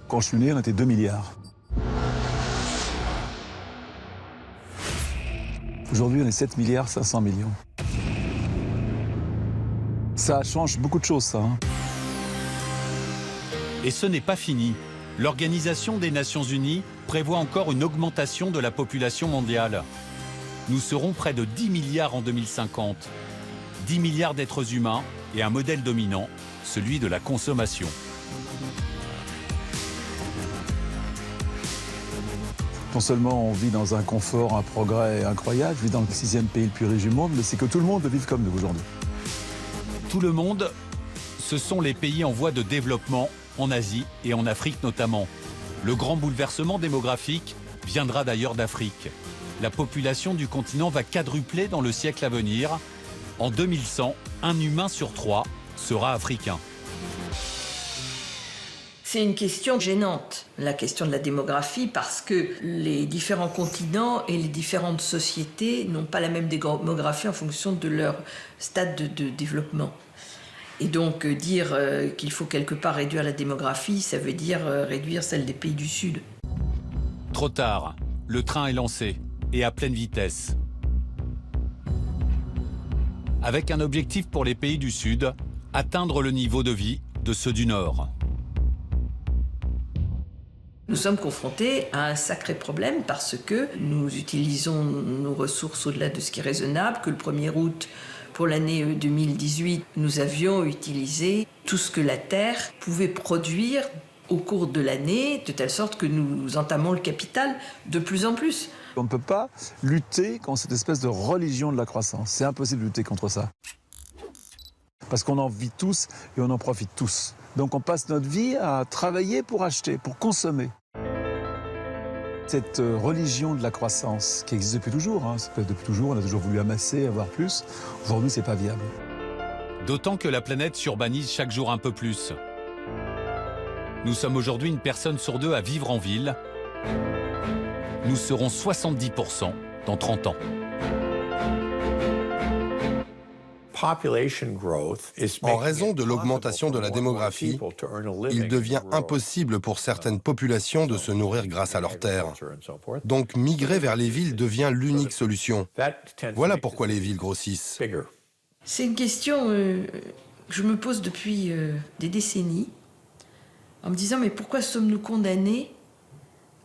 Quand je suis né, on était 2 milliards. Aujourd'hui, on est 7 milliards 500 millions. Ça change beaucoup de choses, ça. Et ce n'est pas fini. L'Organisation des Nations Unies prévoit encore une augmentation de la population mondiale. Nous serons près de 10 milliards en 2050. 10 milliards d'êtres humains et un modèle dominant, celui de la consommation. Non seulement on vit dans un confort, un progrès incroyable, je vis dans le 6e pays le plus riche du monde, mais c'est que tout le monde vit comme nous aujourd'hui. Tout le monde, ce sont les pays en voie de développement, en Asie et en Afrique notamment. Le grand bouleversement démographique viendra d'ailleurs d'Afrique. La population du continent va quadrupler dans le siècle à venir. En 2100, un humain sur 3 sera africain. C'est une question gênante, la question de la démographie, parce que les différents continents et les différentes sociétés n'ont pas la même démographie en fonction de leur stade de développement. Et donc dire qu'il faut quelque part réduire la démographie, ça veut dire réduire celle des pays du Sud. Trop tard, le train est lancé et à pleine vitesse. Avec un objectif pour les pays du Sud, atteindre le niveau de vie de ceux du Nord. Nous sommes confrontés à un sacré problème parce que nous utilisons nos ressources au-delà de ce qui est raisonnable, que le 1er août, pour l'année 2018, nous avions utilisé tout ce que la Terre pouvait produire au cours de l'année, de telle sorte que nous entamons le capital de plus en plus. On ne peut pas lutter contre cette espèce de religion de la croissance. C'est impossible de lutter contre ça. Parce qu'on en vit tous et on en profite tous. Donc on passe notre vie à travailler pour acheter, pour consommer. Cette religion de la croissance qui existe depuis toujours, depuis toujours, on a toujours voulu amasser, avoir plus. Aujourd'hui, c'est pas viable. D'autant que la planète s'urbanise chaque jour un peu plus. Nous sommes aujourd'hui une personne sur 2 à vivre en ville. Nous serons 70% dans 30 ans. En raison de l'augmentation de la démographie, il devient impossible pour certaines populations de se nourrir grâce à leurs terres. Donc migrer vers les villes devient l'unique solution. Voilà pourquoi les villes grossissent. C'est une question que je me pose depuis des décennies, en me disant mais pourquoi sommes-nous condamnés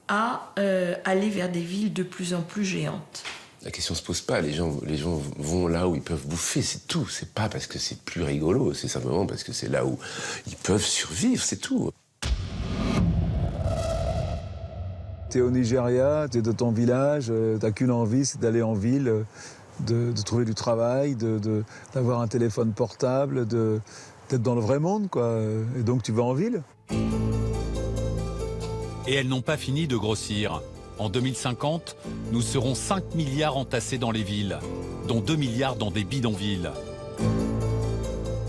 à aller vers des villes de plus en plus géantes ? La question se pose pas, les gens vont là où ils peuvent bouffer, c'est tout. C'est pas parce que c'est plus rigolo, c'est simplement parce que c'est là où ils peuvent survivre, c'est tout. T'es au Nigeria, t'es de ton village, t'as qu'une envie, c'est d'aller en ville, de trouver du travail, d'avoir un téléphone portable, d'être dans le vrai monde, quoi. Et donc tu vas en ville. Et elles n'ont pas fini de grossir. En 2050, nous serons 5 milliards entassés dans les villes, dont 2 milliards dans des bidonvilles.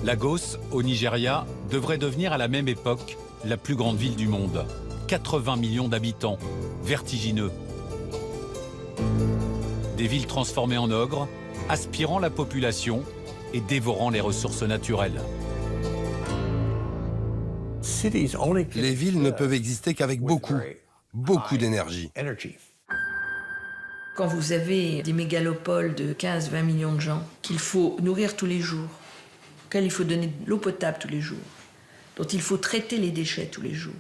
Lagos, au Nigeria, devrait devenir à la même époque la plus grande ville du monde. 80 millions d'habitants, vertigineux. Des villes transformées en ogres, aspirant la population et dévorant les ressources naturelles. Les villes ne peuvent exister qu'avec beaucoup d'énergie. Quand vous avez des mégalopoles de 15-20 millions de gens qu'il faut nourrir tous les jours, auxquels il faut donner de l'eau potable tous les jours, dont il faut traiter les déchets tous les jours,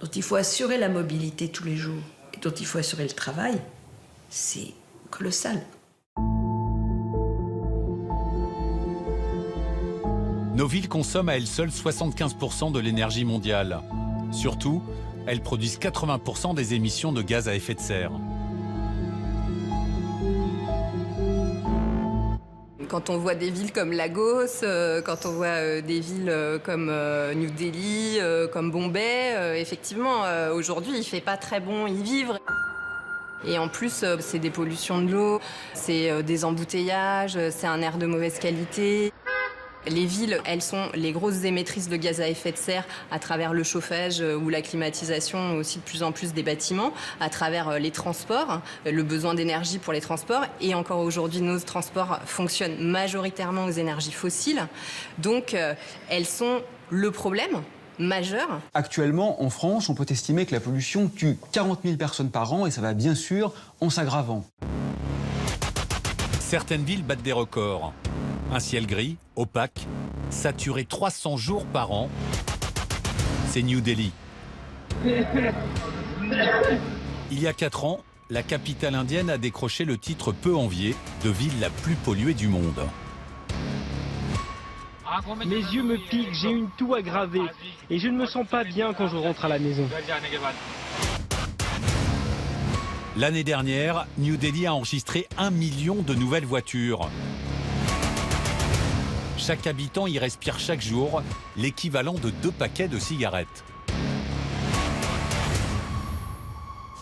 dont il faut assurer la mobilité tous les jours et dont il faut assurer le travail, c'est colossal. Nos villes consomment à elles seules 75% de l'énergie mondiale. Surtout, elles produisent 80% des émissions de gaz à effet de serre. Quand on voit des villes comme Lagos, quand on voit des villes comme New Delhi, comme Bombay, effectivement, aujourd'hui, il ne fait pas très bon y vivre. Et en plus, c'est des pollutions de l'eau, c'est des embouteillages, c'est un air de mauvaise qualité. Les villes, elles sont les grosses émettrices de gaz à effet de serre à travers le chauffage ou la climatisation aussi de plus en plus des bâtiments, à travers les transports, le besoin d'énergie pour les transports. Et encore aujourd'hui, nos transports fonctionnent majoritairement aux énergies fossiles. Donc, elles sont le problème majeur. Actuellement, en France, on peut estimer que la pollution tue 40 000 personnes par an et ça va bien sûr en s'aggravant. Certaines villes battent des records. Un ciel gris, opaque, saturé 300 jours par an. C'est New Delhi. Il y a 4 ans, la capitale indienne a décroché le titre peu envié de ville la plus polluée du monde. Mes yeux me piquent, j'ai une toux aggravée et je ne me sens pas bien quand je rentre à la maison. L'année dernière, New Delhi a enregistré 1 million de nouvelles voitures. Chaque habitant y respire chaque jour l'équivalent de 2 paquets de cigarettes.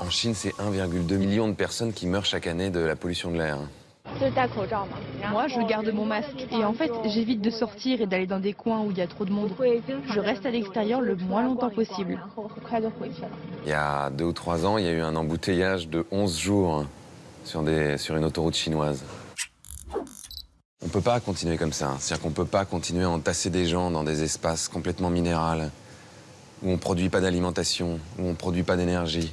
En Chine, c'est 1,2 million de personnes qui meurent chaque année de la pollution de l'air. Moi, je garde mon masque et en fait, j'évite de sortir et d'aller dans des coins où il y a trop de monde. Je reste à l'extérieur le moins longtemps possible. Il y a 2 ou 3 ans, il y a eu un embouteillage de 11 jours sur une autoroute chinoise. On ne peut pas continuer comme ça. C'est-à-dire qu'on ne peut pas continuer à entasser des gens dans des espaces complètement minérales, où on ne produit pas d'alimentation, où on ne produit pas d'énergie,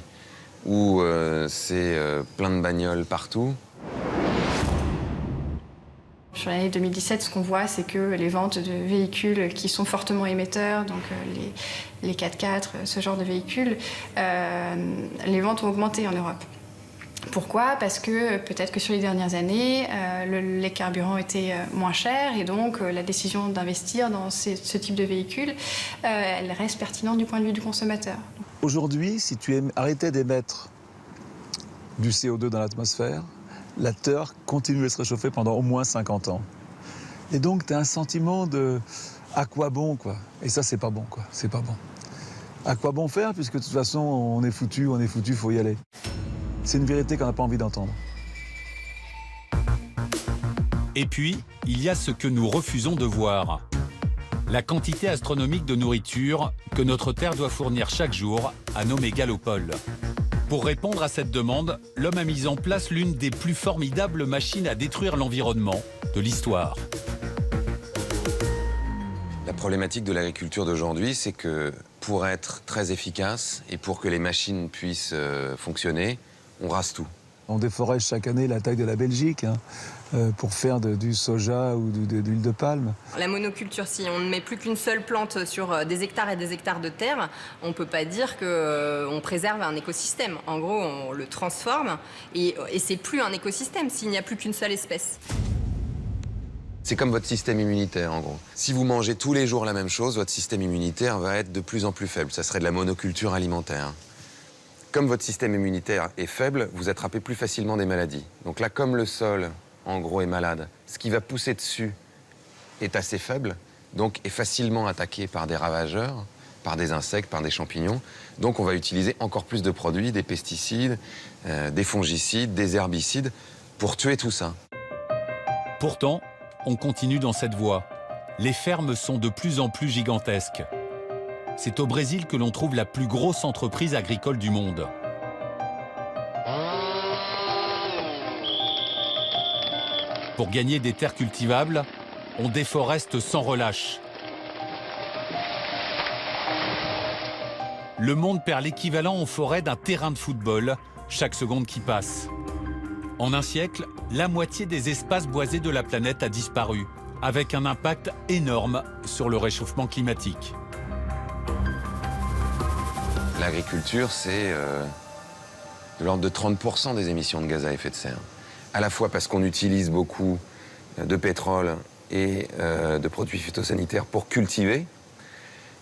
où c'est plein de bagnoles partout. Sur l'année 2017, ce qu'on voit, c'est que les ventes de véhicules qui sont fortement émetteurs, donc les 4x4, ce genre de véhicules, les ventes ont augmenté en Europe. Pourquoi? Parce que peut-être que sur les dernières années, les carburants étaient moins chers et donc la décision d'investir dans ce type de véhicule, elle reste pertinente du point de vue du consommateur. Aujourd'hui, si tu arrêtais d'émettre du CO2 dans l'atmosphère, la Terre continue à se réchauffer pendant au moins 50 ans. Et donc, tu as un sentiment de « à quoi bon ?» quoi. Et ça, c'est pas bon, quoi. C'est pas bon. À quoi bon faire, puisque de toute façon, on est foutu, faut y aller. C'est une vérité qu'on n'a pas envie d'entendre. Et puis, il y a ce que nous refusons de voir. La quantité astronomique de nourriture que notre Terre doit fournir chaque jour à nos mégalopoles. Pour répondre à cette demande, l'homme a mis en place l'une des plus formidables machines à détruire l'environnement de l'histoire. La problématique de l'agriculture d'aujourd'hui, c'est que pour être très efficace et pour que les machines puissent fonctionner, on rase tout. On déforeste chaque année la taille de la Belgique pour faire du soja ou de l'huile de palme. La monoculture, si on ne met plus qu'une seule plante sur des hectares et des hectares de terre, on ne peut pas dire qu'on préserve un écosystème. En gros, on le transforme et c'est plus un écosystème s'il n'y a plus qu'une seule espèce. C'est comme votre système immunitaire, en gros. Si vous mangez tous les jours la même chose, votre système immunitaire va être de plus en plus faible. Ça serait de la monoculture alimentaire. Comme votre système immunitaire est faible, vous attrapez plus facilement des maladies. Donc là, comme le sol, en gros, est malade, ce qui va pousser dessus est assez faible, donc est facilement attaqué par des ravageurs, par des insectes, par des champignons. Donc on va utiliser encore plus de produits, des pesticides, des fongicides, des herbicides, pour tuer tout ça. Pourtant, on continue dans cette voie. Les fermes sont de plus en plus gigantesques. C'est au Brésil que l'on trouve la plus grosse entreprise agricole du monde. Pour gagner des terres cultivables, on déforeste sans relâche. Le monde perd l'équivalent en forêt d'un terrain de football chaque seconde qui passe. En un siècle, la moitié des espaces boisés de la planète a disparu, avec un impact énorme sur le réchauffement climatique. L'agriculture, c'est de l'ordre de 30% des émissions de gaz à effet de serre. À la fois parce qu'on utilise beaucoup de pétrole et de produits phytosanitaires pour cultiver,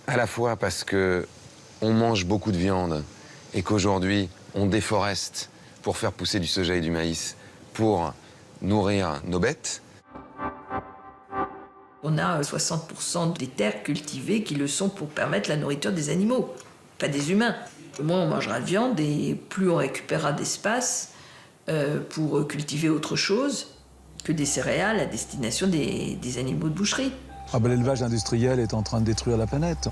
à la fois parce qu'on mange beaucoup de viande et qu'aujourd'hui, on déforeste pour faire pousser du soja et du maïs pour nourrir nos bêtes. On a 60% des terres cultivées qui le sont pour permettre la nourriture des animaux, pas des humains. Moins on mangera de viande et plus on récupérera d'espace pour cultiver autre chose que des céréales à destination des animaux de boucherie. Ah ben, l'élevage industriel est en train de détruire la planète.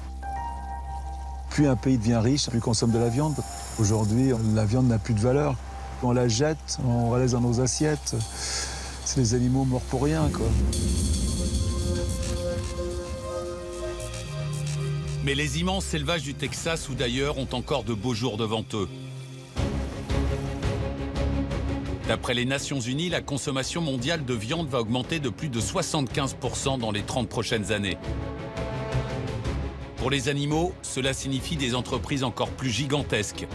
Plus un pays devient riche, plus il consomme de la viande. Aujourd'hui, la viande n'a plus de valeur. On la jette, on la laisse dans nos assiettes. C'est les animaux morts pour rien, quoi. Mais les immenses élevages du Texas ou d'ailleurs ont encore de beaux jours devant eux. D'après les Nations Unies, la consommation mondiale de viande va augmenter de plus de 75% dans les 30 prochaines années. Pour les animaux, cela signifie des entreprises encore plus gigantesques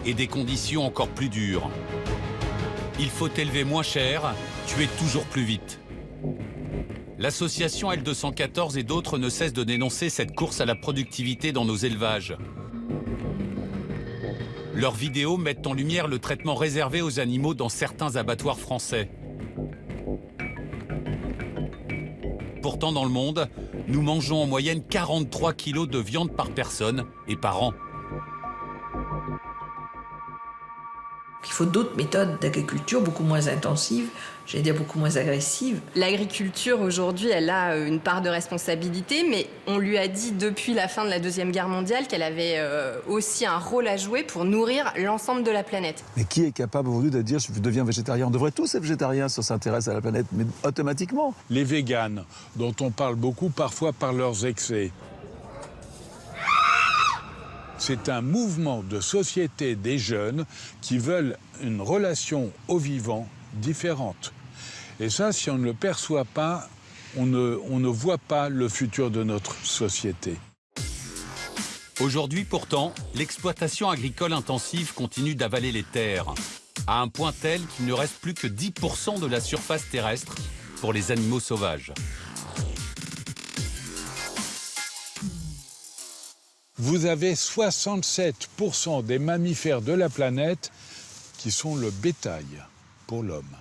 et des conditions encore plus dures. Il faut élever moins cher, tuer toujours plus vite. L'association L214 et d'autres ne cessent de dénoncer cette course à la productivité dans nos élevages. Leurs vidéos mettent en lumière le traitement réservé aux animaux dans certains abattoirs français. Pourtant, dans le monde, nous mangeons en moyenne 43 kilos de viande par personne et par an. Il faut d'autres méthodes d'agriculture beaucoup moins intensives, j'allais dire beaucoup moins agressives. L'agriculture, aujourd'hui, elle a une part de responsabilité, mais on lui a dit depuis la fin de la Deuxième Guerre mondiale qu'elle avait aussi un rôle à jouer pour nourrir l'ensemble de la planète. Mais qui est capable aujourd'hui de dire « je deviens végétarien » ? On devrait tous être végétariens si on s'intéresse à la planète, mais automatiquement. Les véganes, dont on parle beaucoup parfois par leurs excès. C'est un mouvement de société des jeunes qui veulent une relation au vivant différente. Et ça, si on ne le perçoit pas, on ne voit pas le futur de notre société. Aujourd'hui, pourtant, l'exploitation agricole intensive continue d'avaler les terres, à un point tel qu'il ne reste plus que 10% de la surface terrestre pour les animaux sauvages. Vous avez 67% des mammifères de la planète qui sont le bétail pour l'homme.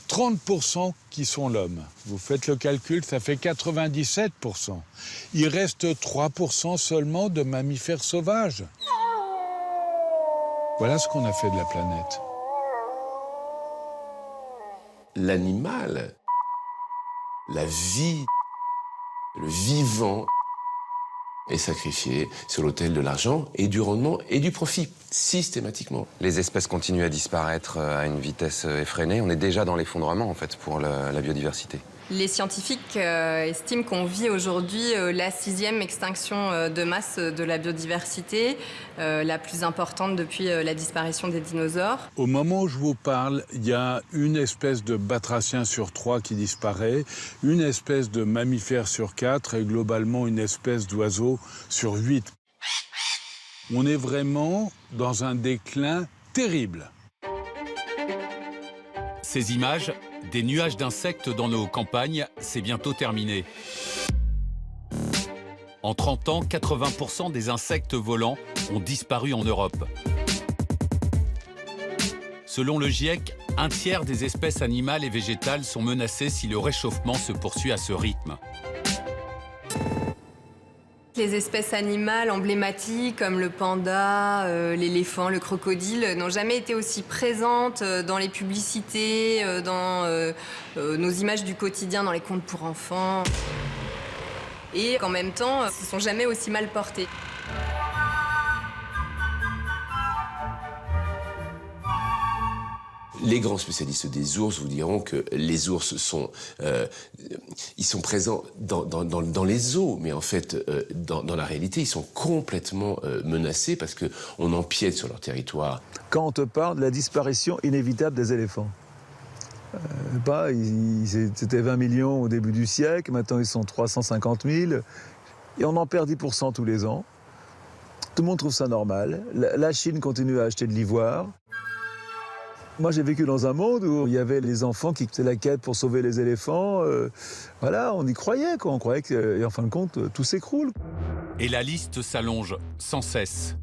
30% qui sont l'homme. Vous faites le calcul, ça fait 97%. Il reste 3% seulement de mammifères sauvages. Voilà ce qu'on a fait de la planète. L'animal, la vie, le vivant est sacrifié sur l'autel de l'argent et du rendement et du profit, systématiquement. Les espèces continuent à disparaître à une vitesse effrénée. On est déjà dans l'effondrement, en fait, pour la biodiversité. Les scientifiques estiment qu'on vit aujourd'hui la 6e extinction de masse de la biodiversité, la plus importante depuis la disparition des dinosaures. Au moment où je vous parle, il y a une espèce de batracien sur 3 qui disparaît, une espèce de mammifère sur 4 et globalement une espèce d'oiseau sur 8. On est vraiment dans un déclin terrible. Ces images, des nuages d'insectes dans nos campagnes, c'est bientôt terminé. En 30 ans, 80% des insectes volants ont disparu en Europe. Selon le GIEC, un tiers des espèces animales et végétales sont menacées si le réchauffement se poursuit à ce rythme. Les espèces animales emblématiques comme le panda, l'éléphant, le crocodile n'ont jamais été aussi présentes dans les publicités, dans nos images du quotidien, dans les contes pour enfants. Et qu'en même temps, ils ne sont jamais aussi mal portés. Les grands spécialistes des ours vous diront que les ours sont, ils sont présents dans les eaux, mais en fait, dans la réalité, ils sont complètement menacés parce qu'on empiète sur leur territoire. Quand on te parle de la disparition inévitable des éléphants, c'était 20 millions au début du siècle, maintenant ils sont 350 000, et on en perd 10% tous les ans. Tout le monde trouve ça normal. La Chine continue à acheter de l'ivoire. Moi, j'ai vécu dans un monde où il y avait les enfants qui faisaient la quête pour sauver les éléphants. Voilà, on y croyait, quoi. On croyait que, et en fin de compte, tout s'écroule. Et la liste s'allonge sans cesse.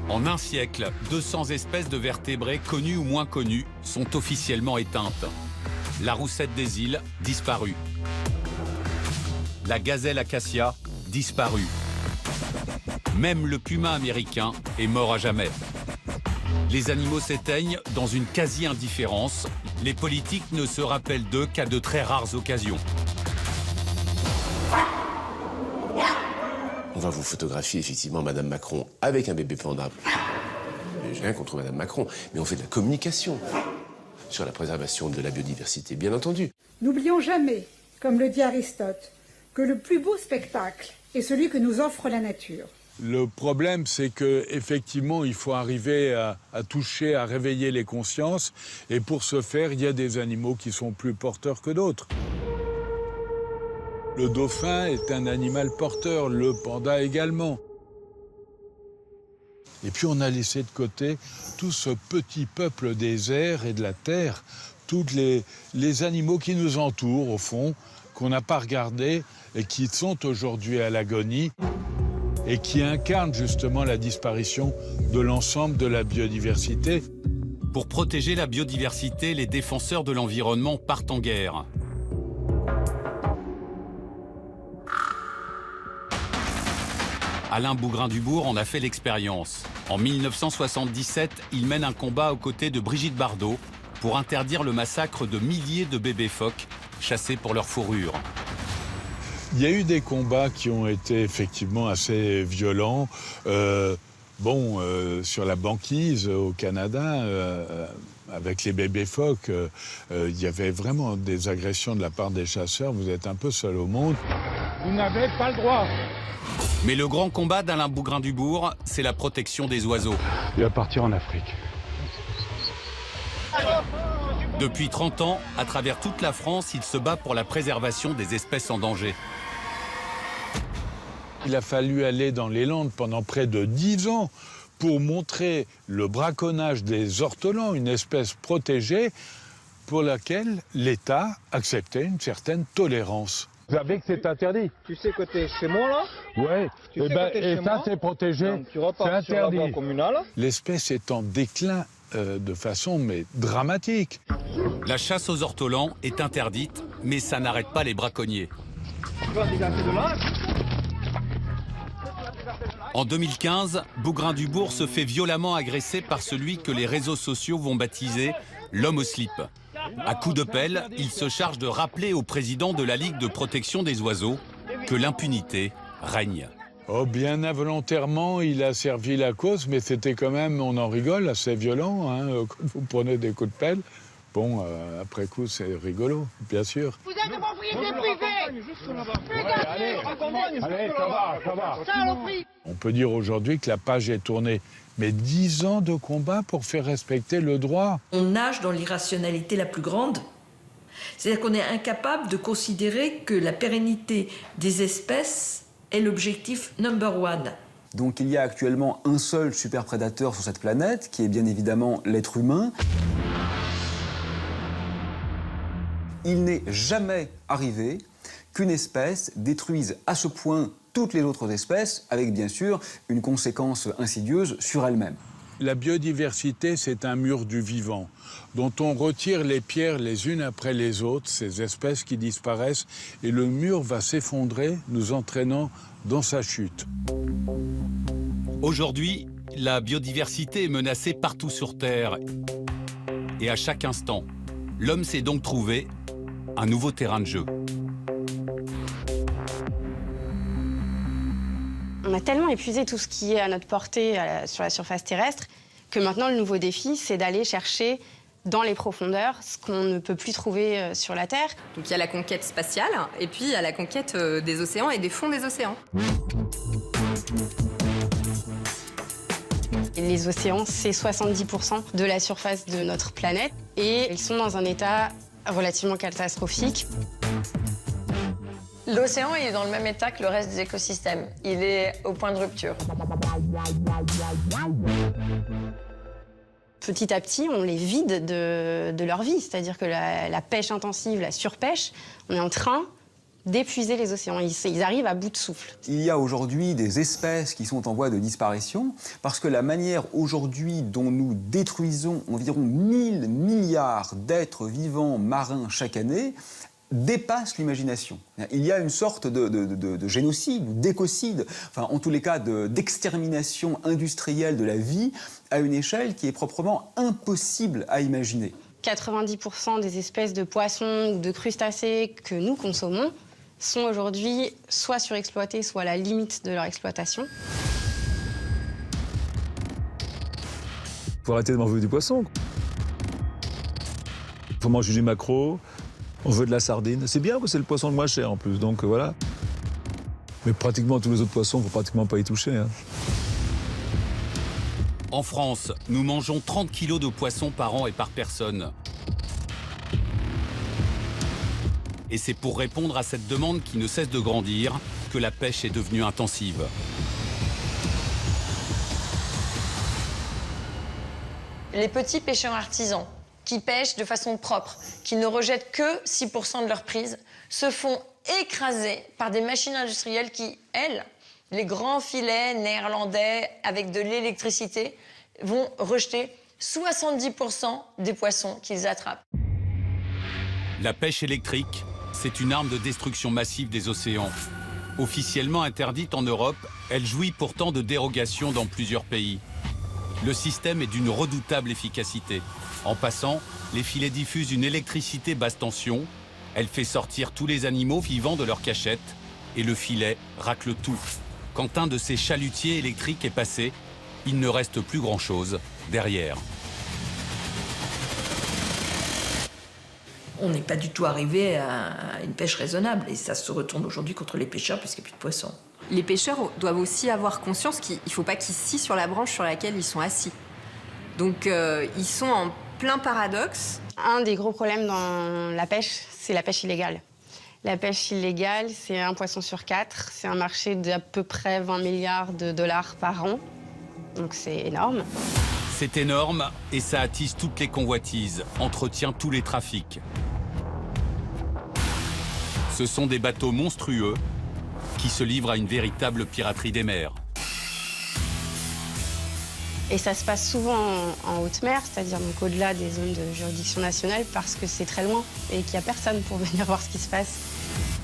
En un siècle, 200 espèces de vertébrés, connues ou moins connues, sont officiellement éteintes. La roussette des îles, disparue. La gazelle acacia, disparue. Même le puma américain est mort à jamais. Les animaux s'éteignent dans une quasi-indifférence. Les politiques ne se rappellent d'eux qu'à de très rares occasions. On va vous photographier effectivement Madame Macron avec un bébé panda. J'ai rien contre Madame Macron, mais on fait de la communication sur la préservation de la biodiversité, bien entendu. N'oublions jamais, comme le dit Aristote, que le plus beau spectacle est celui que nous offre la nature. Le problème, c'est qu'effectivement, il faut arriver à toucher, à réveiller les consciences. Et pour ce faire, il y a des animaux qui sont plus porteurs que d'autres. Le dauphin est un animal porteur, le panda également. Et puis on a laissé de côté tout ce petit peuple des airs et de la terre, tous les animaux qui nous entourent, au fond, qu'on n'a pas regardés et qui sont aujourd'hui à l'agonie et qui incarnent justement la disparition de l'ensemble de la biodiversité. Pour protéger la biodiversité, les défenseurs de l'environnement partent en guerre. Alain Bougrain-Dubourg en a fait l'expérience. En 1977, il mène un combat aux côtés de Brigitte Bardot pour interdire le massacre de milliers de bébés phoques chassés pour leur fourrure. Il y a eu des combats qui ont été effectivement assez violents. Sur la banquise au Canada, avec les bébés phoques, il y avait vraiment des agressions de la part des chasseurs. Vous êtes un peu seul au monde. Vous n'avez pas le droit. Mais le grand combat d'Alain Bougrain-Dubourg, c'est la protection des oiseaux. Il va partir en Afrique. Depuis 30 ans, à travers toute la France, il se bat pour la préservation des espèces en danger. Il a fallu aller dans les Landes pendant près de 10 ans pour montrer le braconnage des ortolans, une espèce protégée pour laquelle l'État acceptait une certaine tolérance. Vous savez que c'est interdit. Tu sais que t'es chez moi là? Ouais. Et ça c'est protégé. Donc, tu repars sur la voie communale. L'espèce est en déclin de façon dramatique. La chasse aux ortolans est interdite, mais ça n'arrête pas les braconniers. En 2015, Bougrain-Dubourg se fait violemment agresser par celui que les réseaux sociaux vont baptiser l'homme au slip. À coups de pelle, il se charge de rappeler au président de la Ligue de protection des oiseaux que l'impunité règne. Oh, bien involontairement, il a servi la cause, mais c'était quand même, on en rigole, assez violent, hein, quand vous prenez des coups de pelle. Bon, après coup, c'est rigolo, bien sûr. Vous êtes de propriété privée. Allez, ça va. On peut dire aujourd'hui que la page est tournée. Mais 10 ans de combat pour faire respecter le droit. On nage dans l'irrationalité la plus grande. C'est-à-dire qu'on est incapable de considérer que la pérennité des espèces est l'objectif number one. Donc il y a actuellement un seul superprédateur sur cette planète, qui est bien évidemment l'être humain. Il n'est jamais arrivé qu'une espèce détruise à ce point toutes les autres espèces, avec bien sûr une conséquence insidieuse sur elle-même. La biodiversité, c'est un mur du vivant, dont on retire les pierres les unes après les autres, ces espèces qui disparaissent, et le mur va s'effondrer, nous entraînant dans sa chute. Aujourd'hui, la biodiversité est menacée partout sur Terre. Et à chaque instant, l'homme s'est donc trouvé un nouveau terrain de jeu. On a tellement épuisé tout ce qui est à notre portée sur la surface terrestre que maintenant le nouveau défi, c'est d'aller chercher dans les profondeurs ce qu'on ne peut plus trouver sur la Terre. Donc il y a la conquête spatiale et puis il y a la conquête des océans et des fonds des océans. Les océans, c'est 70% de la surface de notre planète et ils sont dans un état relativement catastrophique. L'océan est dans le même état que le reste des écosystèmes. Il est au point de rupture. Petit à petit, on les vide de leur vie. C'est-à-dire que la pêche intensive, la surpêche, on est en train d'épuiser les océans. Ils arrivent à bout de souffle. Il y a aujourd'hui des espèces qui sont en voie de disparition parce que la manière aujourd'hui dont nous détruisons environ 1000 milliards d'êtres vivants marins chaque année dépasse l'imagination. Il y a une sorte de génocide, d'écocide, enfin en tous les cas d'extermination industrielle de la vie à une échelle qui est proprement impossible à imaginer. 90% des espèces de poissons ou de crustacés que nous consommons sont aujourd'hui soit surexploitées, soit à la limite de leur exploitation. Il faut arrêter de manger du poisson. Il faut manger du maquereau. On veut de la sardine. C'est bien que c'est le poisson le moins cher en plus, donc voilà. Mais pratiquement tous les autres poissons, il ne faut pratiquement pas y toucher. Hein. En France, nous mangeons 30 kilos de poissons par an et par personne. Et c'est pour répondre à cette demande qui ne cesse de grandir que la pêche est devenue intensive. Les petits pêcheurs artisans qui pêchent de façon propre, qui ne rejettent que 6% de leur prise, se font écraser par des machines industrielles qui, elles, les grands filets néerlandais avec de l'électricité, vont rejeter 70% des poissons qu'ils attrapent. La pêche électrique, c'est une arme de destruction massive des océans. Officiellement interdite en Europe, elle jouit pourtant de dérogations dans plusieurs pays. Le système est d'une redoutable efficacité. En passant, les filets diffusent une électricité basse tension. Elle fait sortir tous les animaux vivants de leur cachette et le filet racle tout. Quand un de ces chalutiers électriques est passé, il ne reste plus grand-chose derrière. On n'est pas du tout arrivé à une pêche raisonnable et ça se retourne aujourd'hui contre les pêcheurs puisqu'il n'y a plus de poissons. Les pêcheurs doivent aussi avoir conscience qu'il ne faut pas qu'ils scient sur la branche sur laquelle ils sont assis. Donc ils sont en plein paradoxe. Un des gros problèmes dans la pêche, c'est la pêche illégale. La pêche illégale, c'est 1 poisson sur 4. C'est un marché d'à peu près 20 milliards de dollars par an. Donc c'est énorme. C'est énorme et ça attise toutes les convoitises, entretient tous les trafics. Ce sont des bateaux monstrueux qui se livrent à une véritable piraterie des mers. Et ça se passe souvent en haute mer, c'est-à-dire donc au-delà des zones de juridiction nationale, parce que c'est très loin et qu'il n'y a personne pour venir voir ce qui se passe.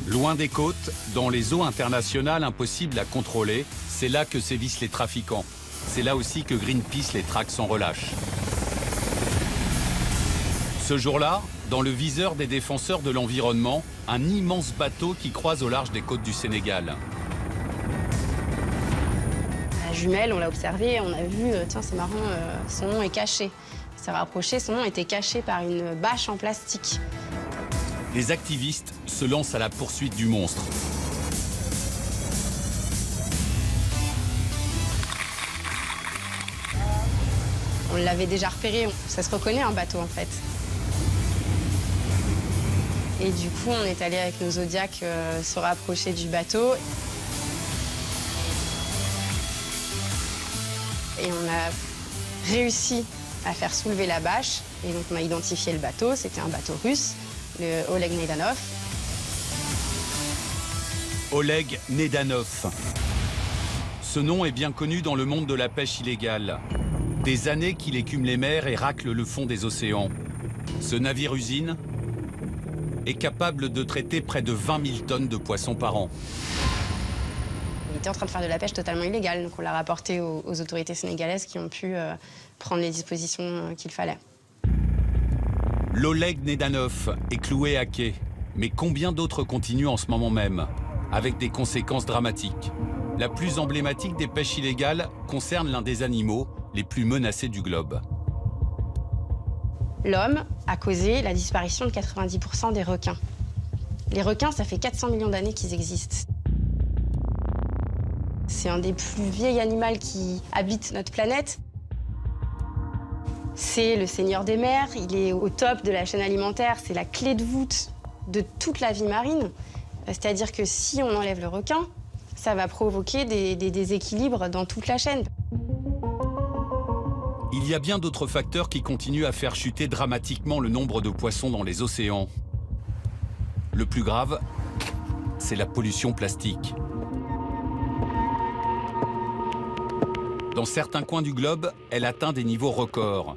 Loin des côtes, dans les eaux internationales impossibles à contrôler, c'est là que sévissent les trafiquants. C'est là aussi que Greenpeace les traque sans relâche. Ce jour-là, dans le viseur des défenseurs de l'environnement, un immense bateau qui croise au large des côtes du Sénégal. La jumelle, on l'a observé, on a vu, tiens c'est marrant, son nom est caché. Il s'est rapproché, son nom était caché par une bâche en plastique. Les activistes se lancent à la poursuite du monstre. On l'avait déjà repéré, ça se reconnaît un bateau en fait. Et du coup, on est allé avec nos Zodiacs se rapprocher du bateau. Et on a réussi à faire soulever la bâche. Et donc on a identifié le bateau, c'était un bateau russe, le Oleg Nedanov. Oleg Nedanov. Ce nom est bien connu dans le monde de la pêche illégale. Des années qu'il écume les mers et racle le fond des océans. Ce navire-usine est capable de traiter près de 20 000 tonnes de poissons par an. Il était en train de faire de la pêche totalement illégale, donc on l'a rapporté aux autorités sénégalaises qui ont pu prendre les dispositions qu'il fallait. L'Oleg Nedanov est cloué à quai, mais combien d'autres continuent en ce moment même, avec des conséquences dramatiques. La plus emblématique des pêches illégales concerne l'un des animaux les plus menacés du globe. L'homme a causé la disparition de 90% des requins. Les requins, ça fait 400 millions d'années qu'ils existent. C'est un des plus vieils animaux qui habite notre planète. C'est le seigneur des mers, il est au top de la chaîne alimentaire, c'est la clé de voûte de toute la vie marine. C'est-à-dire que si on enlève le requin, ça va provoquer des déséquilibres dans toute la chaîne. Il y a bien d'autres facteurs qui continuent à faire chuter dramatiquement le nombre de poissons dans les océans. Le plus grave, c'est la pollution plastique. Dans certains coins du globe, elle atteint des niveaux records.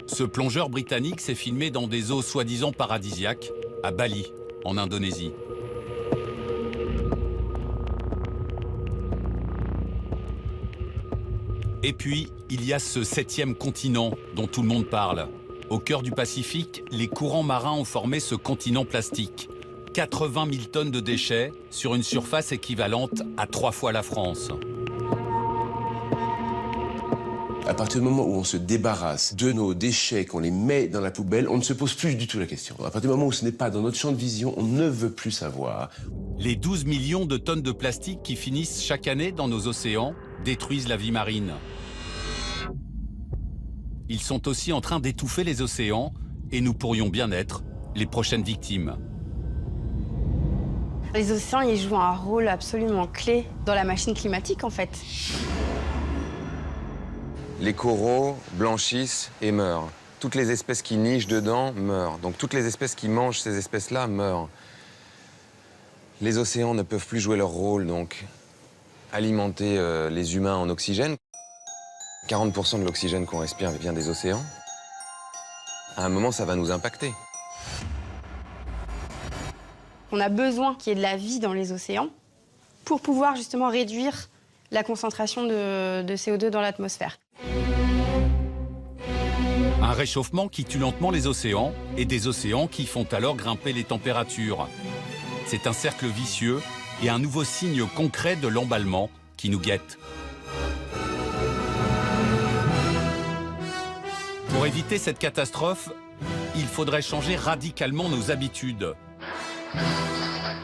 Ce plongeur britannique s'est filmé dans des eaux soi-disant paradisiaques, à Bali, en Indonésie. Et puis, il y a ce 7e continent dont tout le monde parle. Au cœur du Pacifique, les courants marins ont formé ce continent plastique. 80 000 tonnes de déchets sur une surface équivalente à 3 fois la France. À partir du moment où on se débarrasse de nos déchets, qu'on les met dans la poubelle, on ne se pose plus du tout la question. À partir du moment où ce n'est pas dans notre champ de vision, on ne veut plus savoir. Les 12 millions de tonnes de plastique qui finissent chaque année dans nos océans détruisent la vie marine. Ils sont aussi en train d'étouffer les océans et nous pourrions bien être les prochaines victimes. Les océans, ils jouent un rôle absolument clé dans la machine climatique, en fait. Les coraux blanchissent et meurent. Toutes les espèces qui nichent dedans meurent. Donc toutes les espèces qui mangent ces espèces-là meurent. Les océans ne peuvent plus jouer leur rôle, donc alimenter les humains en oxygène. 40% de l'oxygène qu'on respire vient des océans. À un moment, ça va nous impacter. On a besoin qu'il y ait de la vie dans les océans pour pouvoir justement réduire la concentration de CO2 dans l'atmosphère. Un réchauffement qui tue lentement les océans et des océans qui font alors grimper les températures. C'est un cercle vicieux et un nouveau signe concret de l'emballement qui nous guette. Pour éviter cette catastrophe, il faudrait changer radicalement nos habitudes.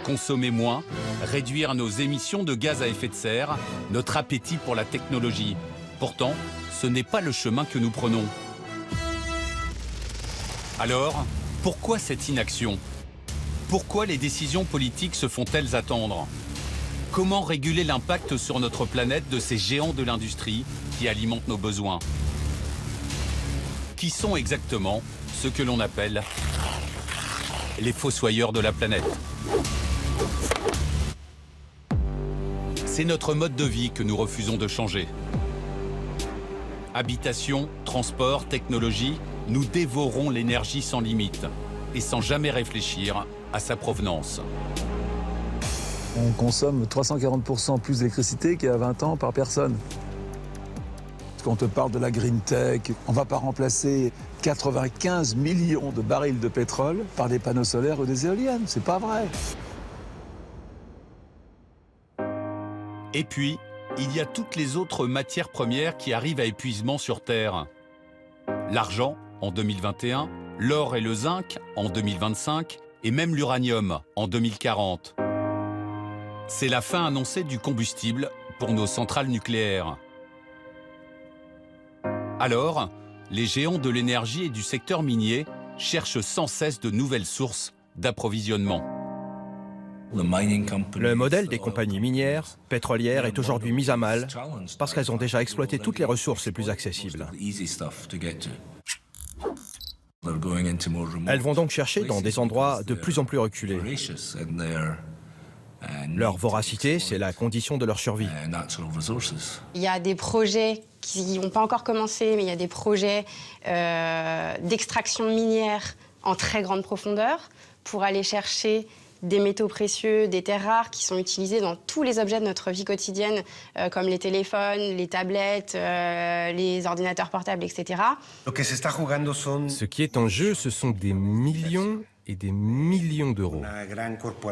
Consommer moins, réduire nos émissions de gaz à effet de serre, notre appétit pour la technologie. Pourtant, ce n'est pas le chemin que nous prenons. Alors, pourquoi cette inaction? Pourquoi les décisions politiques se font-elles attendre? Comment réguler l'impact sur notre planète de ces géants de l'industrie qui alimentent nos besoins? Qui sont exactement ceux que l'on appelle les fossoyeurs de la planète? C'est notre mode de vie que nous refusons de changer. Habitation, transport, technologie, nous dévorons l'énergie sans limite et sans jamais réfléchir à sa provenance. On consomme 340% plus d'électricité qu'il y a 20 ans par personne. Quand on te parle de la green tech, on ne va pas remplacer 95 millions de barils de pétrole par des panneaux solaires ou des éoliennes. C'est pas vrai. Et puis, il y a toutes les autres matières premières qui arrivent à épuisement sur Terre. L'argent en 2021, l'or et le zinc en 2025 et même l'uranium en 2040. C'est la fin annoncée du combustible pour nos centrales nucléaires. Alors, les géants de l'énergie et du secteur minier cherchent sans cesse de nouvelles sources d'approvisionnement. Le modèle des compagnies minières, pétrolières est aujourd'hui mis à mal parce qu'elles ont déjà exploité toutes les ressources les plus accessibles. Elles vont donc chercher dans des endroits de plus en plus reculés. Leur voracité, c'est la condition de leur survie. Il y a des projets qui n'ont pas encore commencé, mais il y a des projets d'extraction minière en très grande profondeur pour aller chercher des métaux précieux, des terres rares qui sont utilisés dans tous les objets de notre vie quotidienne, comme les téléphones, les tablettes, les ordinateurs portables, etc. Ce qui est en jeu, ce sont des millions et des millions d'euros.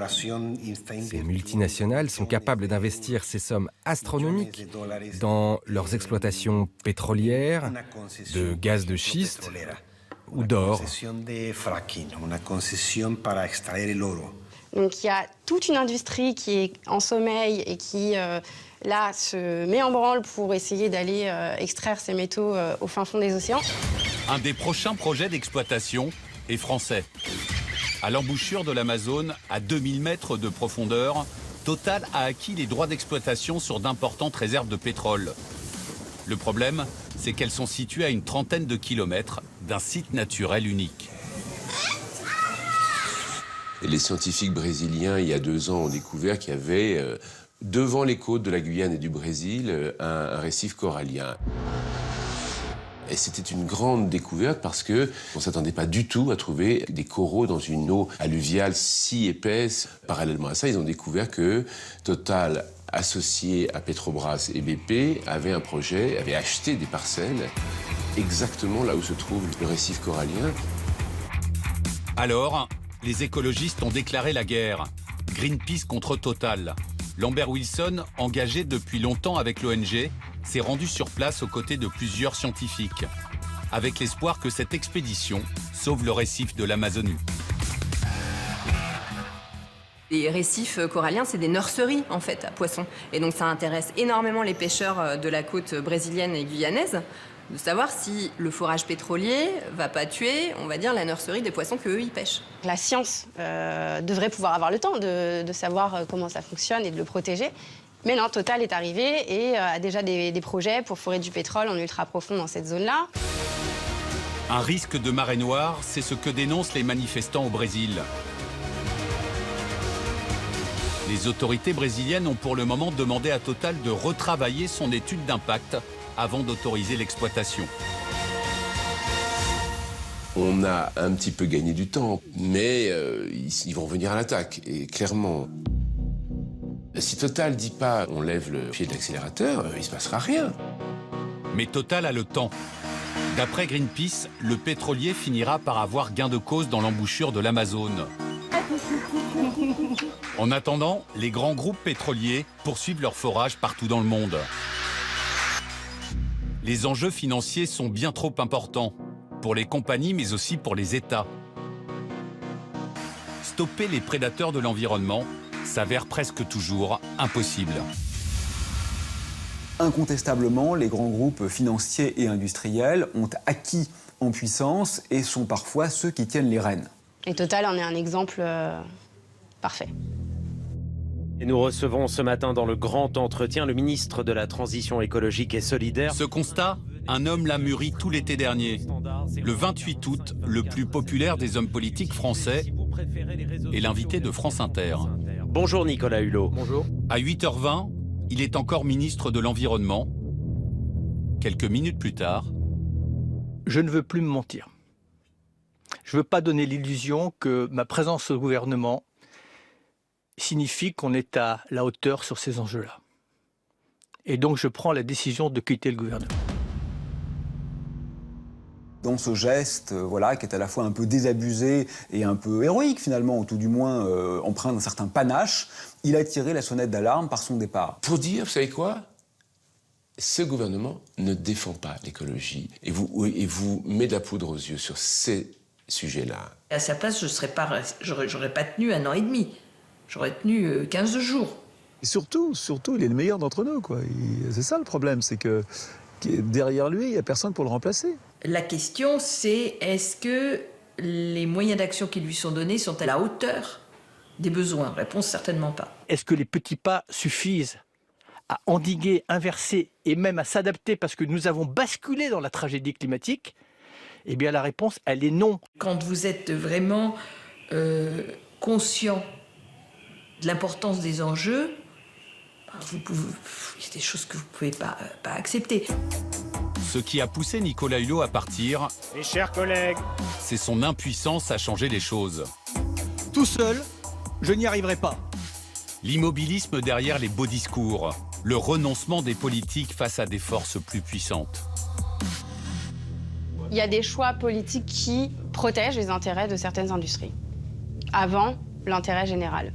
Ces multinationales sont capables d'investir ces sommes astronomiques dans leurs exploitations pétrolières, de gaz de schiste ou d'or. Donc il y a toute une industrie qui est en sommeil et qui, là, se met en branle pour essayer d'aller extraire ces métaux au fin fond des océans. Un des prochains projets d'exploitation est français. À l'embouchure de l'Amazone, à 2000 mètres de profondeur, Total a acquis les droits d'exploitation sur d'importantes réserves de pétrole. Le problème, c'est qu'elles sont situées à une trentaine de kilomètres d'un site naturel unique. Et les scientifiques brésiliens, il y a 2 ans, ont découvert qu'il y avait, devant les côtes de la Guyane et du Brésil, un récif corallien. Et c'était une grande découverte parce qu'on ne s'attendait pas du tout à trouver des coraux dans une eau alluviale si épaisse. Parallèlement à ça, ils ont découvert que Total, associé à Petrobras et BP, avait un projet, avait acheté des parcelles exactement là où se trouve le récif corallien. Alors, les écologistes ont déclaré la guerre. Greenpeace contre Total. Lambert Wilson, engagé depuis longtemps avec l'ONG, s'est rendu sur place aux côtés de plusieurs scientifiques, avec l'espoir que cette expédition sauve le récif de l'Amazonie. Les récifs coralliens, c'est des nurseries, en fait, à poissons. Et donc, ça intéresse énormément les pêcheurs de la côte brésilienne et guyanaise de savoir si le forage pétrolier va pas tuer, on va dire, la nurserie des poissons qu'eux, ils pêchent. La science devrait pouvoir avoir le temps de savoir comment ça fonctionne et de le protéger. Mais non, Total est arrivé et a déjà des projets pour forer du pétrole en ultra profond dans cette zone-là. Un risque de marée noire, c'est ce que dénoncent les manifestants au Brésil. Les autorités brésiliennes ont pour le moment demandé à Total de retravailler son étude d'impact avant d'autoriser l'exploitation. On a un petit peu gagné du temps, mais ils vont venir à l'attaque, et clairement. Si Total dit pas on lève le pied de l'accélérateur, il se passera rien. Mais Total a le temps. D'après Greenpeace, le pétrolier finira par avoir gain de cause dans l'embouchure de l'Amazone. En attendant, les grands groupes pétroliers poursuivent leur forage partout dans le monde. Les enjeux financiers sont bien trop importants, pour les compagnies mais aussi pour les États. Stopper les prédateurs de l'environnement s'avère presque toujours impossible. Incontestablement, les grands groupes financiers et industriels ont acquis en puissance et sont parfois ceux qui tiennent les rênes. Et Total en est un exemple parfait. Et nous recevons ce matin dans le grand entretien le ministre de la Transition écologique et solidaire. Ce constat, un homme l'a mûri tout l'été dernier. Le 28 août, le plus populaire des hommes politiques français est l'invité de France Inter. Bonjour Nicolas Hulot. Bonjour. À 8h20, il est encore ministre de l'Environnement. Quelques minutes plus tard... Je ne veux plus me mentir. Je ne veux pas donner l'illusion que ma présence au gouvernement signifie qu'on est à la hauteur sur ces enjeux-là. Et donc je prends la décision de quitter le gouvernement. Dans ce geste, voilà, qui est à la fois un peu désabusé et un peu héroïque finalement, ou tout du moins empreint d'un certain panache, il a tiré la sonnette d'alarme par son départ. Pour dire, vous savez quoi ? Ce gouvernement ne défend pas l'écologie et vous met de la poudre aux yeux sur ces sujets-là. À sa place, j'aurais pas tenu 1 an et demi. J'aurais tenu 15 jours. Et surtout, il est le meilleur d'entre nous, quoi. C'est ça le problème, c'est que derrière lui, il n'y a personne pour le remplacer. La question, c'est est-ce que les moyens d'action qui lui sont donnés sont à la hauteur des besoins ? Réponse, certainement pas. Est-ce que les petits pas suffisent à endiguer, inverser et même à s'adapter parce que nous avons basculé dans la tragédie climatique ? Eh bien, la réponse, elle est non. Quand vous êtes vraiment conscient de l'importance des enjeux, il y a des choses que vous ne pouvez pas accepter. Ce qui a poussé Nicolas Hulot à partir, mes chers collègues, c'est son impuissance à changer les choses. Tout seul, je n'y arriverai pas. L'immobilisme derrière les beaux discours, le renoncement des politiques face à des forces plus puissantes. Il y a des choix politiques qui protègent les intérêts de certaines industries, avant l'intérêt général.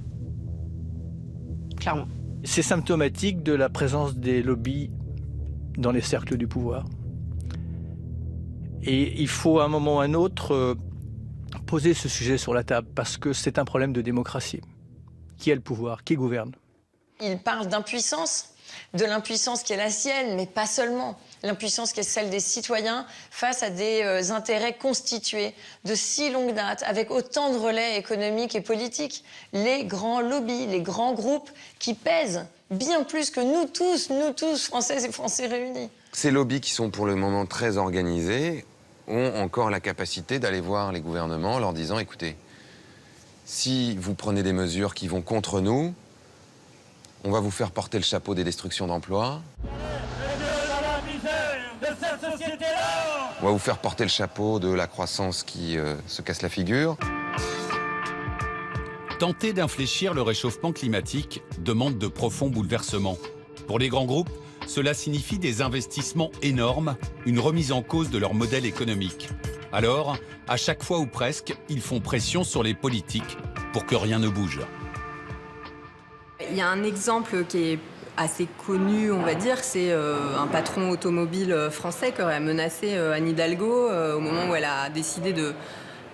Clairement. C'est symptomatique de la présence des lobbies dans les cercles du pouvoir. Et il faut à un moment ou à un autre poser ce sujet sur la table parce que c'est un problème de démocratie. Qui a le pouvoir? Qui gouverne? Il parle d'impuissance, de l'impuissance qui est la sienne, mais pas seulement. L'impuissance qui est celle des citoyens face à des intérêts constitués de si longue date, avec autant de relais économiques et politiques. Les grands lobbies, les grands groupes qui pèsent bien plus que nous tous, Françaises et Français réunis. Ces lobbies qui sont pour le moment très organisés ont encore la capacité d'aller voir les gouvernements en leur disant « Écoutez, si vous prenez des mesures qui vont contre nous, on va vous faire porter le chapeau des destructions d'emplois. On va vous faire porter le chapeau de la croissance qui se casse la figure. » Tenter d'infléchir le réchauffement climatique demande de profonds bouleversements. Pour les grands groupes, cela signifie des investissements énormes, une remise en cause de leur modèle économique. Alors, à chaque fois ou presque, ils font pression sur les politiques pour que rien ne bouge. Il y a un exemple qui est assez connu, on va dire, c'est un patron automobile français qui aurait menacé Anne Hidalgo au moment où elle a décidé de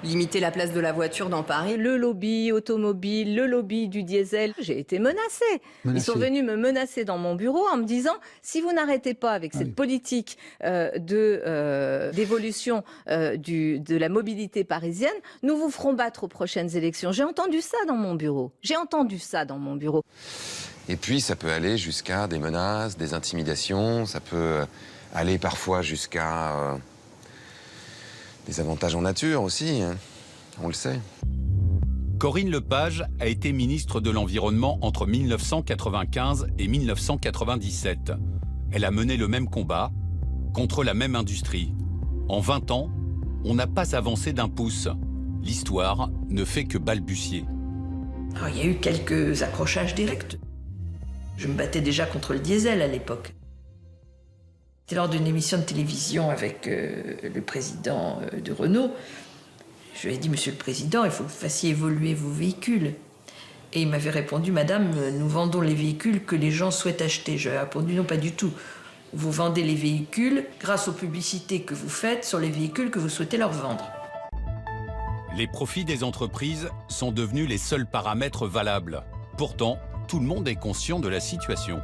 limiter la place de la voiture dans Paris. Le lobby automobile, le lobby du diesel, j'ai été menacée. Ils sont venus me menacer dans mon bureau en me disant si vous n'arrêtez pas avec cette politique d'évolution de la mobilité parisienne, nous vous ferons battre aux prochaines élections. J'ai entendu ça dans mon bureau. Et puis, ça peut aller jusqu'à des menaces, des intimidations, ça peut aller parfois jusqu'à des avantages en nature aussi, hein. On le sait. Corinne Lepage a été ministre de l'Environnement entre 1995 et 1997. Elle a mené le même combat contre la même industrie. En 20 ans, on n'a pas avancé d'un pouce. L'histoire ne fait que balbutier. Alors, il y a eu quelques accrochages directs. Je me battais déjà contre le diesel à l'époque. C'était lors d'une émission de télévision avec le président de Renault. Je lui ai dit, Monsieur le Président, il faut que vous fassiez évoluer vos véhicules. Et il m'avait répondu, Madame, nous vendons les véhicules que les gens souhaitent acheter. Je lui ai répondu, non, pas du tout. Vous vendez les véhicules grâce aux publicités que vous faites sur les véhicules que vous souhaitez leur vendre. Les profits des entreprises sont devenus les seuls paramètres valables. Pourtant, tout le monde est conscient de la situation.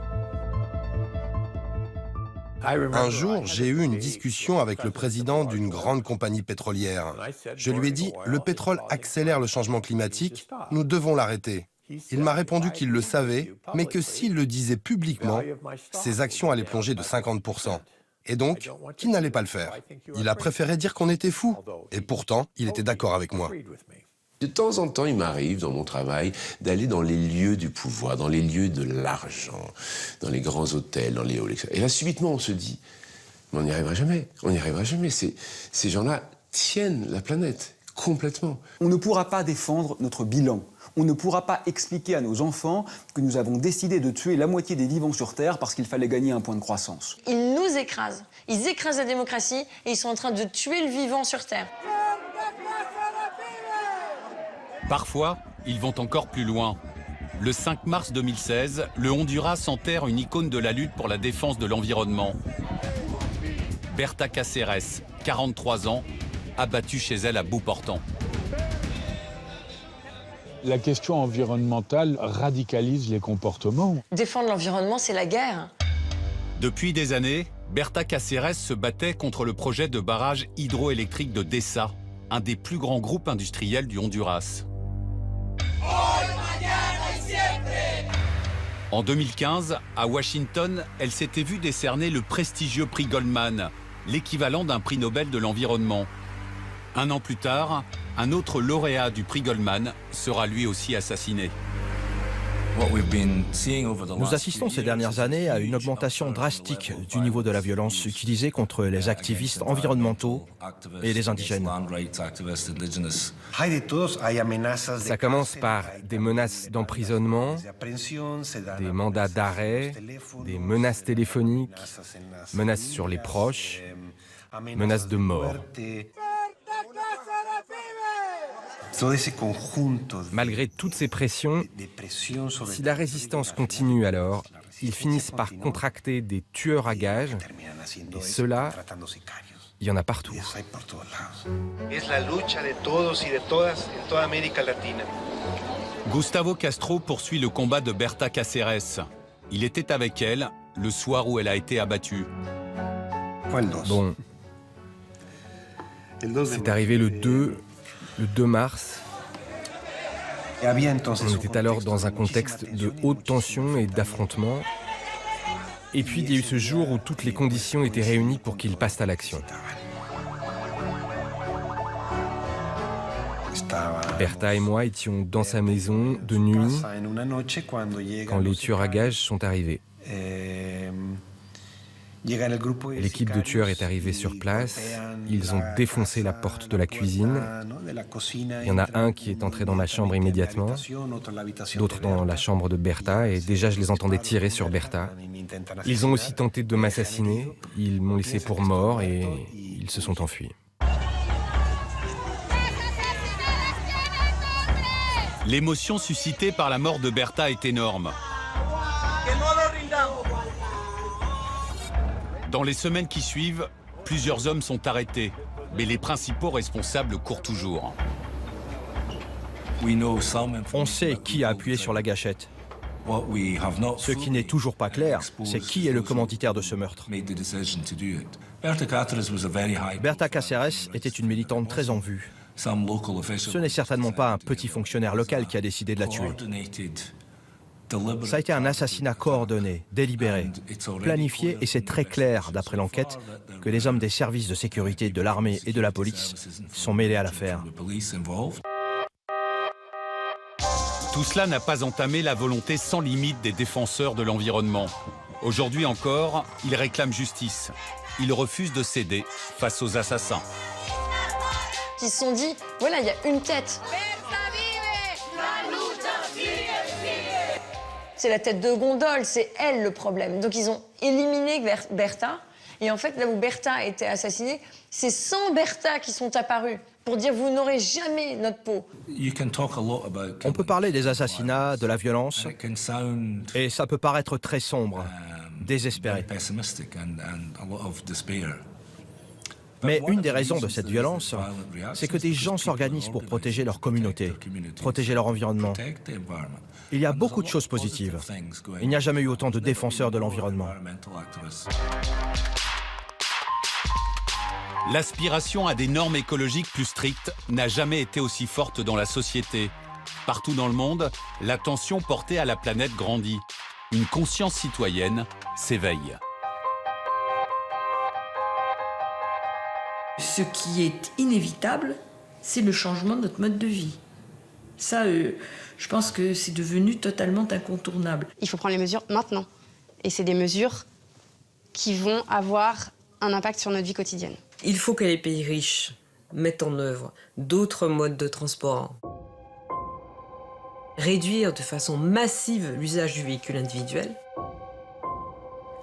Un jour, j'ai eu une discussion avec le président d'une grande compagnie pétrolière. Je lui ai dit, le pétrole accélère le changement climatique, nous devons l'arrêter. Il m'a répondu qu'il le savait, mais que s'il le disait publiquement, ses actions allaient plonger de 50%. Et donc, qu'il n'allait pas le faire. Il a préféré dire qu'on était fous. Et pourtant, il était d'accord avec moi. De temps en temps, il m'arrive, dans mon travail, d'aller dans les lieux du pouvoir, dans les lieux de l'argent, dans les grands hôtels, dans les halls, etc. Et là, subitement, on se dit, mais on n'y arrivera jamais, on n'y arrivera jamais. Ces gens-là tiennent la planète, complètement. On ne pourra pas défendre notre bilan. On ne pourra pas expliquer à nos enfants que nous avons décidé de tuer la moitié des vivants sur Terre parce qu'il fallait gagner un point de croissance. Ils nous écrasent. Ils écrasent la démocratie et ils sont en train de tuer le vivant sur Terre. Parfois, ils vont encore plus loin. Le 5 mars 2016, le Honduras enterre une icône de la lutte pour la défense de l'environnement. Berta Cáceres, 43 ans, abattue chez elle à bout portant. La question environnementale radicalise les comportements. Défendre l'environnement, c'est la guerre. Depuis des années, Berta Cáceres se battait contre le projet de barrage hydroélectrique de Dessa, un des plus grands groupes industriels du Honduras. En 2015, à Washington, elle s'était vue décerner le prestigieux prix Goldman, l'équivalent d'un prix Nobel de l'environnement. Un an plus tard, un autre lauréat du prix Goldman sera lui aussi assassiné. Nous assistons ces dernières années à une augmentation drastique du niveau de la violence utilisée contre les activistes environnementaux et les indigènes. Ça commence par des menaces d'emprisonnement, des mandats d'arrêt, des menaces téléphoniques, menaces sur les proches, menaces de mort. Malgré toutes ces pressions, si la résistance continue alors, ils finissent par contracter des tueurs à gages, et ceux-là, il y en a partout. Gustavo Castro poursuit le combat de Berta Cáceres. Il était avec elle le soir où elle a été abattue. Bon, c'est arrivé le 2 mars. On était alors dans un contexte de haute tension et d'affrontement. Et puis il y a eu ce jour où toutes les conditions étaient réunies pour qu'il passe à l'action. Berta et moi étions dans sa maison de nuit quand les tueurs à gages sont arrivés. L'équipe de tueurs est arrivée sur place, ils ont défoncé la porte de la cuisine. Il y en a un qui est entré dans ma chambre immédiatement, d'autres dans la chambre de Berta, et déjà je les entendais tirer sur Berta. Ils ont aussi tenté de m'assassiner, ils m'ont laissé pour mort et ils se sont enfuis. L'émotion suscitée par la mort de Berta est énorme. Dans les semaines qui suivent, plusieurs hommes sont arrêtés. mais les principaux responsables courent toujours. On sait qui a appuyé sur la gâchette. Ce qui n'est toujours pas clair, c'est qui est le commanditaire de ce meurtre. Berta Cáceres était une militante très en vue. Ce n'est certainement pas un petit fonctionnaire local qui a décidé de la tuer. Ça a été un assassinat coordonné, délibéré, planifié, et c'est très clair, d'après l'enquête, que les hommes des services de sécurité de l'armée et de la police sont mêlés à l'affaire. Tout cela n'a pas entamé la volonté sans limite des défenseurs de l'environnement. Aujourd'hui encore, ils réclament justice. Ils refusent de céder face aux assassins. Ils se sont dit, voilà, il y a une tête. C'est la tête de gondole, c'est elle le problème. Donc ils ont éliminé Berta. Et en fait, là où Berta a été assassinée, c'est 100 Berta qui sont apparus pour dire vous n'aurez jamais notre peau. On peut parler des assassinats, de la violence, et ça peut paraître très sombre, désespéré. Mais une des raisons de cette violence, c'est que des gens s'organisent pour protéger leur communauté, protéger leur environnement. Il y a beaucoup de choses positives. Il n'y a jamais eu autant de défenseurs de l'environnement. L'aspiration à des normes écologiques plus strictes n'a jamais été aussi forte dans la société. Partout dans le monde, l'attention portée à la planète grandit. Une conscience citoyenne s'éveille. Ce qui est inévitable, c'est le changement de notre mode de vie. Ça, je pense que c'est devenu totalement incontournable. Il faut prendre les mesures maintenant. Et c'est des mesures qui vont avoir un impact sur notre vie quotidienne. Il faut que les pays riches mettent en œuvre d'autres modes de transport. Réduire de façon massive l'usage du véhicule individuel.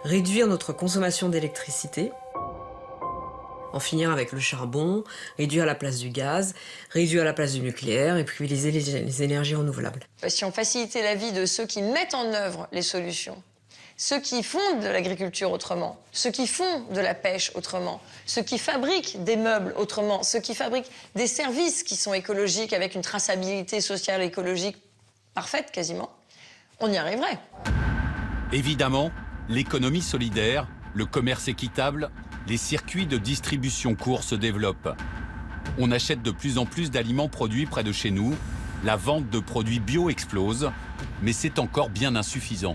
Réduire notre consommation d'électricité. En finir avec le charbon, réduire la place du gaz, réduire la place du nucléaire et privilégier les énergies renouvelables. Si on facilitait la vie de ceux qui mettent en œuvre les solutions, ceux qui font de l'agriculture autrement, ceux qui font de la pêche autrement, ceux qui fabriquent des meubles autrement, ceux qui fabriquent des services qui sont écologiques avec une traçabilité sociale écologique parfaite quasiment, on y arriverait. Évidemment, l'économie solidaire, le commerce équitable, les circuits de distribution courts se développent. On achète de plus en plus d'aliments produits près de chez nous, la vente de produits bio explose, mais c'est encore bien insuffisant.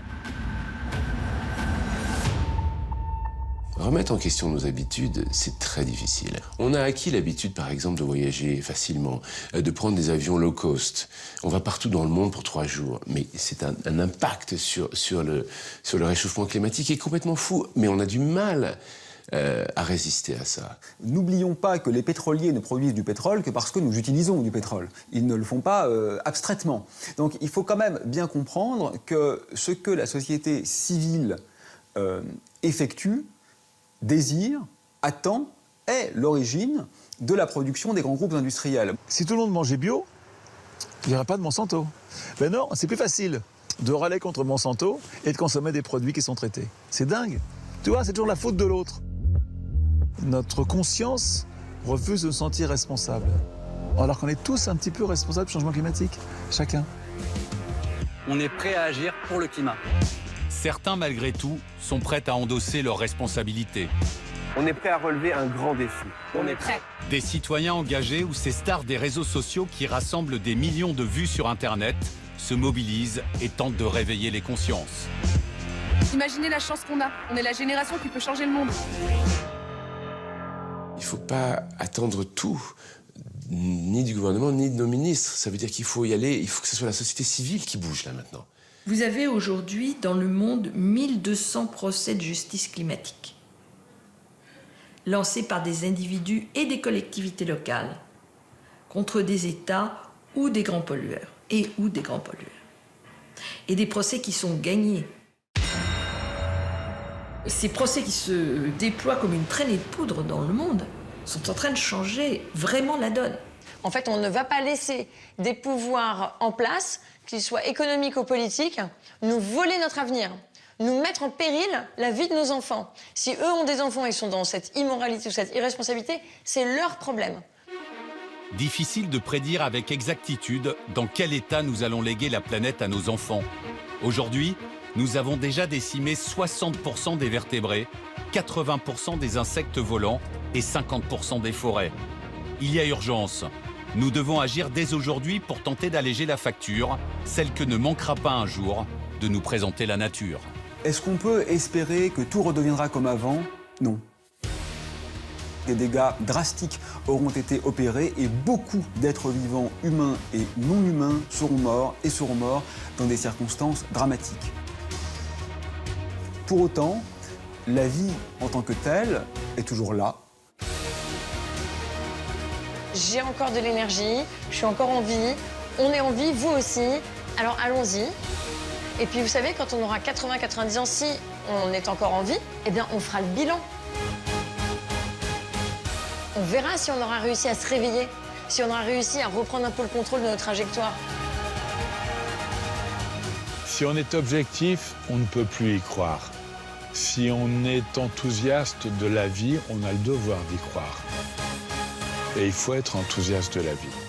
Remettre en question nos habitudes, c'est très difficile. On a acquis l'habitude, par exemple, de voyager facilement, de prendre des avions low cost. On va partout dans le monde pour 3 jours. Mais c'est un impact sur le réchauffement climatique qui est complètement fou. Mais on a du mal à résister à ça. N'oublions pas que les pétroliers ne produisent du pétrole que parce que nous utilisons du pétrole. Ils ne le font pas abstraitement. Donc il faut quand même bien comprendre que ce que la société civile effectue, désire, attend, est l'origine de la production des grands groupes industriels. Si tout le monde mangeait bio, il n'y aurait pas de Monsanto. Ben non, c'est plus facile de râler contre Monsanto et de consommer des produits qui sont traités. C'est dingue. Tu vois, c'est toujours la faute de l'autre. Notre conscience refuse de se sentir responsable. Alors qu'on est tous un petit peu responsables du changement climatique, chacun. On est prêt à agir pour le climat. Certains, malgré tout, sont prêts à endosser leurs responsabilités. On est prêt à relever un grand défi. On est prêt. Des citoyens engagés ou ces stars des réseaux sociaux qui rassemblent des millions de vues sur Internet se mobilisent et tentent de réveiller les consciences. Imaginez la chance qu'on a. On est la génération qui peut changer le monde. Il ne faut pas attendre tout, ni du gouvernement, ni de nos ministres. Ça veut dire qu'il faut y aller, il faut que ce soit la société civile qui bouge là maintenant. Vous avez aujourd'hui dans le monde 1200 procès de justice climatique lancés par des individus et des collectivités locales contre des États ou des grands pollueurs et des procès qui sont gagnés. Ces procès qui se déploient comme une traînée de poudre dans le monde sont en train de changer vraiment la donne. En fait, on ne va pas laisser des pouvoirs en place, qu'ils soient économiques ou politiques, nous voler notre avenir, nous mettre en péril la vie de nos enfants. Si eux ont des enfants et sont dans cette immoralité ou cette irresponsabilité, c'est leur problème. Difficile de prédire avec exactitude dans quel état nous allons léguer la planète à nos enfants. Aujourd'hui, nous avons déjà décimé 60% des vertébrés, 80% des insectes volants et 50% des forêts. Il y a urgence. Nous devons agir dès aujourd'hui pour tenter d'alléger la facture, celle que ne manquera pas un jour de nous présenter la nature. Est-ce qu'on peut espérer que tout redeviendra comme avant? Non. Des dégâts drastiques auront été opérés et beaucoup d'êtres vivants, humains et non humains, seront morts dans des circonstances dramatiques. Pour autant, la vie en tant que telle est toujours là. J'ai encore de l'énergie, je suis encore en vie, on est en vie, vous aussi, alors allons-y. Et puis vous savez, quand on aura 80-90 ans, si on est encore en vie, eh bien on fera le bilan. On verra si on aura réussi à se réveiller, si on aura réussi à reprendre un peu le contrôle de notre trajectoire. Si on est objectif, on ne peut plus y croire. Si on est enthousiaste de la vie, on a le devoir d'y croire. Et il faut être enthousiaste de la vie.